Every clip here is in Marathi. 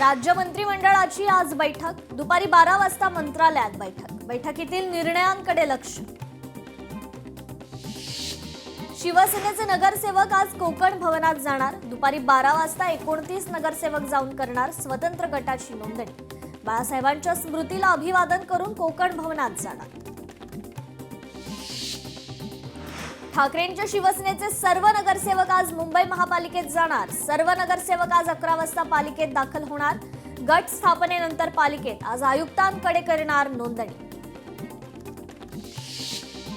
राज्य मंत्रिमंडळाची आज बैठक, दुपारी 12 वाजता मंत्रालयात बैठकीतील निर्णयांकडे लक्ष. शिवसेनेचे नगरसेवक आज कोकण भवनात जाणार. दुपारी 12 वाजता 29 नगरसेवक जाऊन करणार स्वतंत्र गटाची नोंदणी. बाळासाहेबांच्या स्मृतीला अभिवादन करून कोकण भवनात जाणार. ठाकरेंच्या शिवसेनेचे सर्व नगरसेवक आज मुंबई महापालिकेत जाणार. सर्व नगरसेवक आज 11 वाजता पालिकेत दाखल होणार. गट स्थापनेनंतर पालिकेत आज आयुक्तांकडे करणार नोंदणी.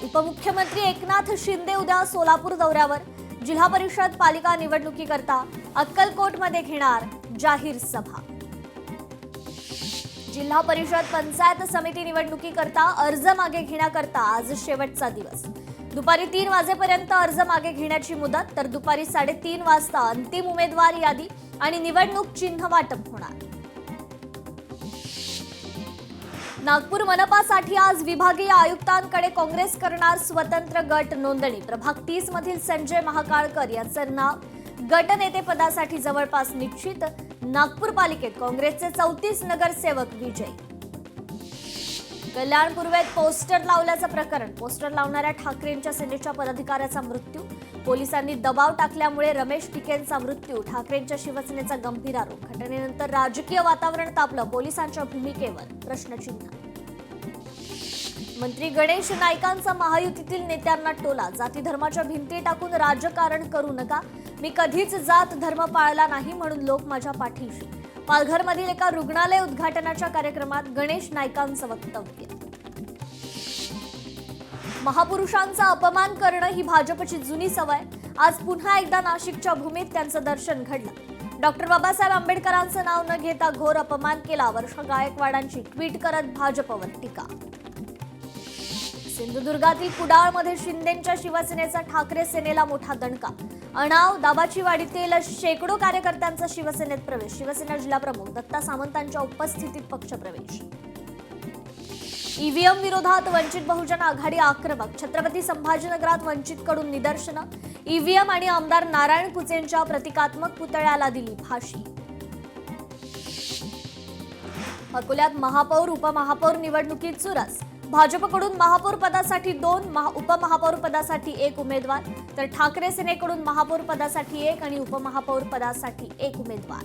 उपमुख्यमंत्री एकनाथ शिंदे उद्या सोलापूर दौऱ्यावर. जिल्हा परिषद पालिका निवडणुकीकरता अक्कलकोटमध्ये घेणार जाहीर सभा. जिल्हा परिषद पंचायत समिती निवडणुकीकरता अर्ज मागे घेण्याकरता आज शेवटचा दिवस. दुपारी 3 वाजेपर्यंत अर्ज मागे घेण्याची मुदत, तर दुपारी 3:30 वाजता अंतिम उमेदवार यादी आणि निवडणूक चिन्ह वाटप होणार. नागपूर मनपासाठी आज विभागीय आयुक्तांकडे काँग्रेस करणार स्वतंत्र गट नोंदणी. प्रभाग 30 मधील संजय महाकाळकर यांचं नाव गटनेतेपदासाठी जवळपास निश्चित. नागपूर पालिकेत काँग्रेसचे 34 नगरसेवक विजयी. कल्याण पूर्वेत पोस्टर लावल्याचं प्रकरण. पोस्टर लावणाऱ्या ठाकरेंच्या सेनेच्या पदाधिकाऱ्याचा मृत्यू. पोलिसांनी दबाव टाकल्यामुळे रमेश टिकेंचा मृत्यू. ठाकरेंच्या शिवसेनेचा गंभीर आरोप. घटनेनंतर राजकीय वातावरण तापलं. पोलिसांच्या भूमिकेवर प्रश्नचिन्ह. मंत्री गणेश नाईकांचा महायुतीतील नेत्यांना टोला. जाती धर्माच्या भिंती टाकून राजकारण करू नका. मी कधीच जात धर्म पाळला नाही, म्हणून लोक माझ्या पाठीशी. पालघरमधील एका रुग्णालय उद्घाटनाच्या कार्यक्रमात गणेश नाईकांचं वक्तव्य. महापुरुषांचा अपमान करणं ही भाजपची जुनी सवय. आज पुन्हा एकदा नाशिकच्या भूमीत त्यांचं दर्शन घडलं. डॉक्टर बाबासाहेब आंबेडकरांचं नाव न घेता घोर अपमान केला. वर्षा गायकवाडांची ट्विट करत भाजपवर टीका. सिंधुदुर्गातील कुडाळमध्ये शिंदेंच्या शिवसेनेचा ठाकरे सेनेला मोठा दणका. अणाव दाबाची वाडीतील शेकडो कार्यकर्त्यांचा शिवसेनेत प्रवेश. शिवसेना जिल्हाप्रमुख दत्ता सामंतांच्या उपस्थितीत पक्षप्रवेश. ईव्हीएम विरोधात वंचित बहुजन आघाडी आक्रमक. छत्रपती संभाजीनगरात वंचितकडून निदर्शनं. ईव्हीएम आणि आमदार नारायण कुचेंच्या प्रतिकात्मक पुतळ्याला दिली फाशी. अकोल्यात महापौर उपमहापौर निवडणुकीत चुरस. भाजपकडून महापौर पदासाठी 2, उपमहापौर पदासाठी 1 उमेदवार, तर ठाकरे सेनेकडून महापौर पदासाठी 1 आणि उपमहापौर पदासाठी 1 उमेदवार.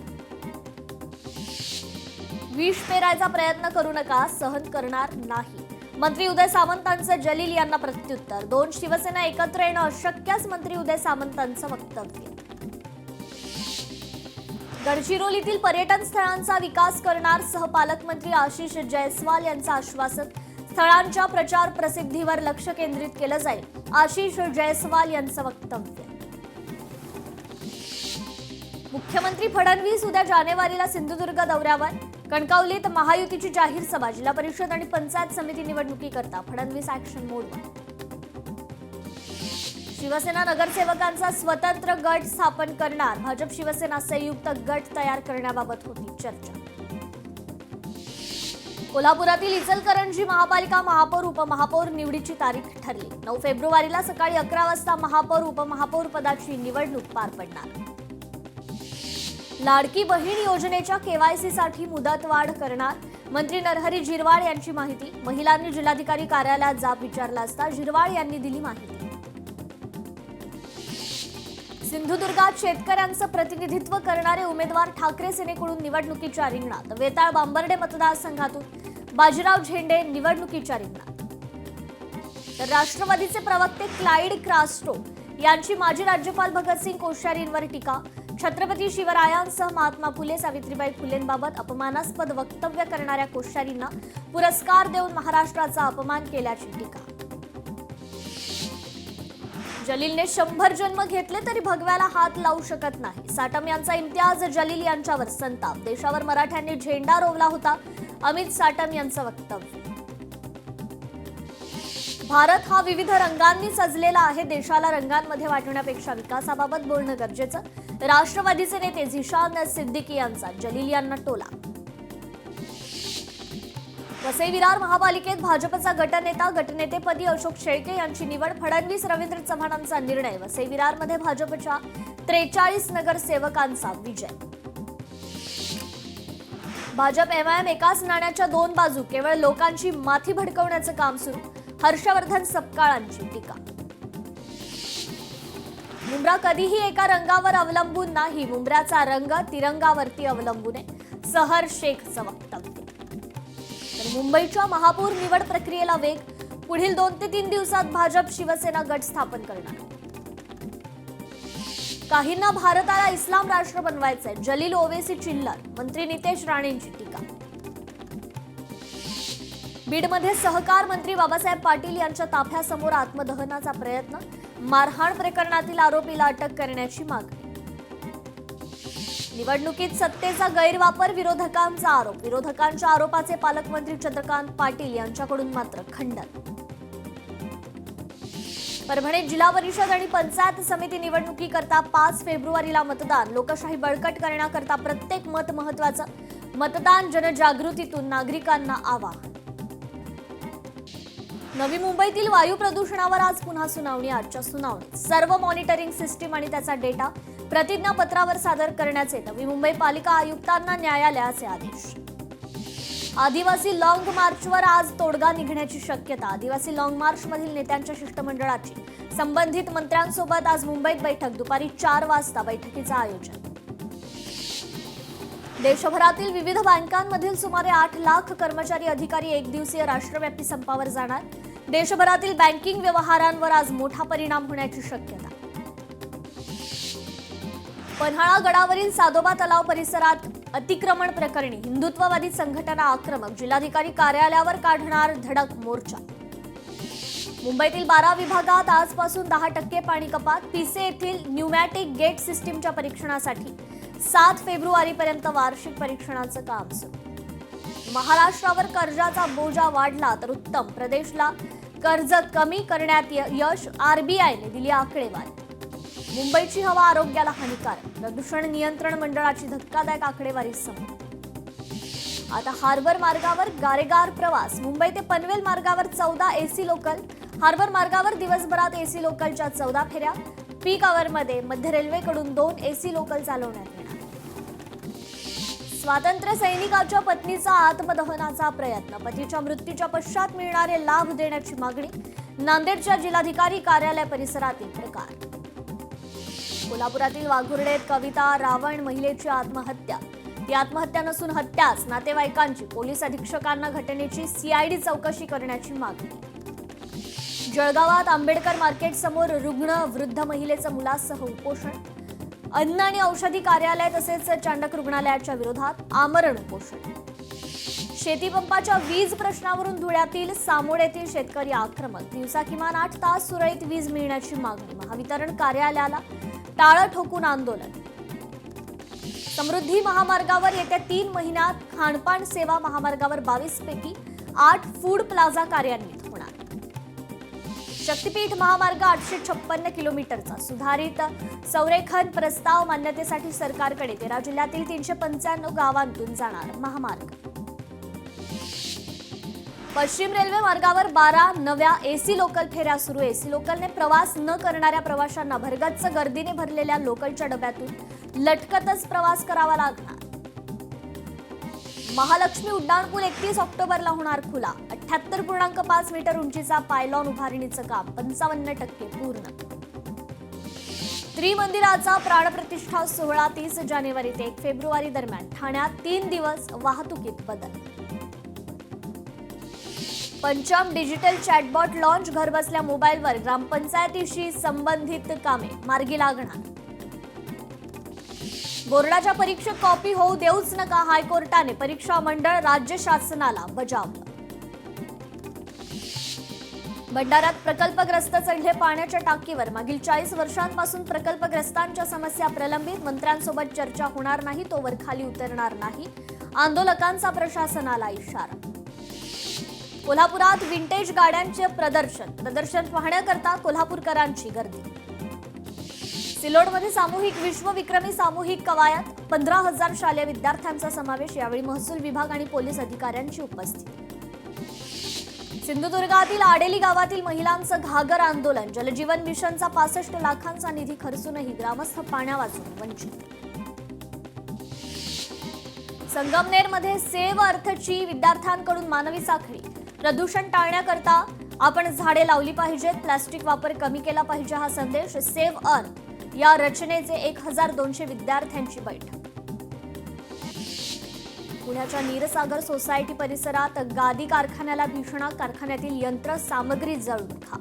विष पेरायचा प्रयत्न करू नका, सहन करणार नाही. मंत्री उदय सामंतांचं जलील यांना प्रत्युत्तर. 2 शिवसेना एकत्र येणं अशक्यच, मंत्री उदय सामंतांचं वक्तव्य. गडचिरोलीतील पर्यटन स्थळांचा विकास करणार सहपालकमंत्री आशिष जयस्वाल यांचं आश्वासन. स्थळांच्या प्रचार प्रसिद्धीवर लक्ष केंद्रित केलं जाईल, आशिष जयस्वाल यांचं वक्तव्य. मुख्यमंत्री फडणवीस उद्या जानेवारीला सिंधुदुर्ग दौऱ्यावर. कणकवलीत महायुतीची जाहीर सभा. जिल्हा परिषद आणि पंचायत समिती निवडणुकीकरता फडणवीस ऍक्शन मोडवर. शिवसेना नगरसेवकांचा स्वतंत्र गट स्थापन करणार. भाजप शिवसेना संयुक्त गट तयार करण्याबाबत होती चर्चा. कोल्हापुरातील इचलकरंजी महापालिका महापौर उपमहापौर निवडीची तारीख ठरली. 9 फेब्रुवारीला सकाळी 11 वाजता महापौर उपमहापौर पदाची निवडणूक पार पडणार. लाडकी बहीण योजनेच्या केवायसीसाठी मुदतवाढ करणार. मंत्री नरहरी झिरवाळ यांची माहिती. महिलांनी जिल्हाधिकारी कार्यालयात जाब विचारला असता झिरवाळ यांनी दिली माहिती. सिंधुदुर्गात शेतकऱ्यांचं प्रतिनिधित्व करणारे उमेदवार ठाकरे सेनेकडून निवडणुकीच्या रिंगणात. वेताळ बांबर्डे मतदारसंघातून बाजीराव झेंडे निवडणुकीच्या रिंगणात. तर राष्ट्रवादीचे प्रवक्ते क्लाइड क्रास्टो यांची माजी राज्यपाल भगतसिंग कोश्यारींवर टीका. छत्रपती शिवरायांसह महात्मा फुले सावित्रीबाई फुलेंबाबत अपमानास्पद वक्तव्य करणाऱ्या कोश्यारींना पुरस्कार देऊन महाराष्ट्राचा अपमान केल्याची टीका. जलीलने 100 जन्म घेतले तरी भगव्याला हात लावू शकत नाही. साटम यांचा इम्तियाज जलील यांच्यावर संताप. देशावर मराठ्यांनी झेंडा रोवला होता, अमित साटम यांचं वक्तव्य. भारत हा विविध रंगांनी सजलेला आहे. देशाला रंगांमध्ये वाटण्यापेक्षा विकासाबाबत बोलणं गरजेचं. राष्ट्रवादीचे नेते झिशान सिद्दीकी यांचा जलील यांना टोला. वसई विरार महापालिकेत भाजपचा गटनेता गटनेतेपदी अशोक शेळके यांची निवड. फडणवीस रवींद्र चव्हाणांचा निर्णय. वसई विरारमध्ये भाजपच्या 43 नगरसेवकांचा विजय. भाजप एमआयएम एकाच नाण्याच्या दोन बाजू, केवळ लोकांची माथी भडकवण्याचं काम सुरू, हर्षवर्धन सपकाळांची टीका. मुंब्रा कधीही एका रंगावर अवलंबून नाही, मुंब्र्याचा रंग तिरंगावरती अवलंबून आहे, सहर शेखचं वक्तव्य. तर मुंबईच्या महापौर निवड प्रक्रियेला वेग, पुढील 2 ते 3 दिवसात भाजप शिवसेना गट स्थापन करणार. काहींना भारताला इस्लाम राष्ट्र बनवायचंय, जलील ओवेसी चिल्लर, मंत्री नितेश राणेंची टीका. बीडमध्ये सहकार मंत्री बाबासाहेब पाटील यांच्या ताफ्यासमोर आत्मदहनाचा प्रयत्न, मारहाण प्रकरणातील आरोपीला अटक करण्याची मागणी. निवडणुकीत सत्तेचा गैरवापर, विरोधकांचा आरोप, विरोधकांच्या आरोपाचे पालकमंत्री चंद्रकांत पाटील यांच्याकडून मात्र खंडन. परभणीत जिल्हा परिषद आणि पंचायत समिती निवडणुकीकरता 5 फेब्रुवारीला मतदान, लोकशाही बळकट करण्याकरता प्रत्येक मत महत्त्वाचं, मतदान जनजागृतीतून नागरिकांना आवाहन. नवी मुंबईतील वायू प्रदूषणावर आज पुन्हा सुनावणी. आजच्या सुनावणीत सर्व मॉनिटरिंग सिस्टीम आणि त्याचा डेटा प्रतिज्ञापत्रावर सादर करण्याचे नवी मुंबई पालिका आयुक्तांना न्यायालयाचे आदेश. आदिवासी लॉंग मार्चवर आज तोडगा निघण्याची शक्यता. आदिवासी लॉंग मार्च मधील नेत्यांच्या शिष्टमंडळाची संबंधित मंत्र्यांसोबत आज मुंबईत बैठक, दुपारी 4 वाजता बैठकीचं आयोजन. देशभरातील विविध बँकांमधील सुमारे 8 लाख कर्मचारी अधिकारी एकदिवसीय राष्ट्रव्यापी संपावर जाणार. देशभरातील बँकिंग व्यवहारांवर आज मोठा परिणाम होण्याची शक्यता. पन्हाळा गडावरील सादोबा तलाव परिसरात अतिक्रमण प्रकरणी हिंदुत्ववादी संघटना आक्रमक, जिल्हाधिकारी कार्यालयावर काढणार धडक मोर्चा. मुंबईतील 12 विभागात आजपासून 10% पाणी कपात. पिसे येथील न्यूमॅटिक गेट सिस्टीमच्या परीक्षणासाठी 7 फेब्रुवारीपर्यंत वार्षिक परीक्षणाचं काम सुरू. महाराष्ट्रावर कर्जाचा बोजा वाढला तर उत्तम, प्रदेशला कर्ज कमी करण्यात यश, आरबीआयने दिली आकडेवारी. मुंबईची हवा आरोग्याला हानिकारक, प्रदूषण नियंत्रण मंडळाची धक्कादायक आकडेवारी समोर. आता हार्बर मार्गावर गारेगार प्रवास. मुंबई ते पनवेल मार्गावर 14 एसी लोकल. हार्बर मार्गावर दिवसभरात एसी लोकलच्या 14 फेऱ्या. पीक आवरमध्ये मध्य रेल्वेकडून 2 एसी लोकल चालवण्यात येणार. स्वातंत्र्य सैनिकाच्या पत्नीचा आत्मदहनाचा प्रयत्न, पतीच्या मृत्यूच्या पश्चात मिळणारे लाभ देण्याची मागणी. नांदेडच्या जिल्हाधिकारी कार्यालय परिसरातील प्रकार. कोल्हापुरातील वाघुर्डेत कविता रावण महिलेची आत्महत्या. ती आत्महत्या नसून हत्याच, नातेवाईकांची पोलीस अधीक्षकांना घटनेची सीआयडी चौकशी करण्याची मागणी. जळगावात आंबेडकर मार्केट समोर रुग्ण वृद्ध महिलेचं मुलासह उपोषण. अन्न आणि औषधी कार्यालय तसेच चांडक रुग्णालयाच्या विरोधात आमरण उपोषण. शेतीपंपाच्या वीज प्रश्नावरून धुळ्यातील सामोड येथील शेतकरी आक्रमक. दिवसा किमान 8 तास सुरळीत वीज मिळण्याची मागणी. महावितरण कार्यालयाला टाळं ठोकून आंदोलन. समृद्धी महामार्गावर येत्या 3 महिन्यात खाणपान सेवा महामार्गावर 22 पैकी 8 फूड प्लाझा कार्यान्वित होणार. शक्तीपीठ महामार्ग 856 किलोमीटरचा सुधारित संरेखन प्रस्ताव मान्यतेसाठी सरकारकडे. 13 जिल्ह्यातील 395 गावांतून जाणार महामार्ग. पश्चिम रेल्वे मार्गावर 12 नव्या एसी लोकल फेऱ्या सुरू. एसी लोकलने प्रवास न करणाऱ्या प्रवाशांना भरगच्च गर्दीने भरलेल्या लोकलच्या डब्यातून लटकतच प्रवास करावा लागणार. महालक्ष्मी उड्डाणपूल 31 ऑक्टोबरला होणार खुला. 78.5 मीटर उंचीचा पायलॉन उभारणीचं काम 55% पूर्ण. त्रिमंदिराचा प्राणप्रतिष्ठा सोहळा 30 जानेवारी ते 1 फेब्रुवारी दरम्यान. ठाण्यात 3 दिवस वाहतुकीत बदल. पंचम डिजिटल चॅटबॉट लॉन्च. घरबसल्या मोबाईलवर ग्रामपंचायतीशी संबंधित कामे मार्गी लागणार. बोर्डाच्या परीक्षेत कॉपी होऊ देऊच नका, हायकोर्टाने परीक्षा मंडळ राज्य शासनाला बजावलं. भंडाऱ्यात प्रकल्पग्रस्त चढले पाण्याच्या टाकीवर. मागील 40 वर्षांपासून प्रकल्पग्रस्तांच्या समस्या प्रलंबित. मंत्र्यांसोबत चर्चा होणार नाही तोवर खाली उतरणार नाही. आंदोलकांचा प्रशासनाला इशारा. कोल्हापुरात विंटेज गाड्यांचे प्रदर्शन पाहण्याकरता कोल्हापूरकरांची गर्दी. सिल्लोडमध्ये सामूहिक विश्वविक्रमी सामूहिक कवायत. 15,000 शालेय विद्यार्थ्यांचा समावेश. यावेळी महसूल विभाग आणि पोलीस अधिकाऱ्यांची उपस्थिती. सिंधुदुर्गातील आडेली गावातील महिलांचं घागर आंदोलन. जलजीवन मिशनचा 65 लाखांचा निधी खर्चूनही ग्रामस्थ पाण्यावाचून वंचित. संगमनेरमध्ये सेव अर्थची विद्यार्थ्यांकडून मानवी साखळी. प्रदूषण टाळण्याकरता आपण झाडे लावली पाहिजेत, प्लास्टिक वापर कमी केला पाहिजे हा संदेश. सेव अर्थ या रचनेचे 1200 विद्यार्थ्यांची बैठक. पुण्याच्या नीरसागर सोसायटी परिसरात गादी कारखान्याला भीषण. कारखान्यातील यंत्र सामग्री जळून खाक.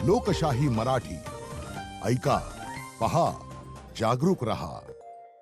लोकशाही मराठी ऐका, पहा, जागरूक रहा.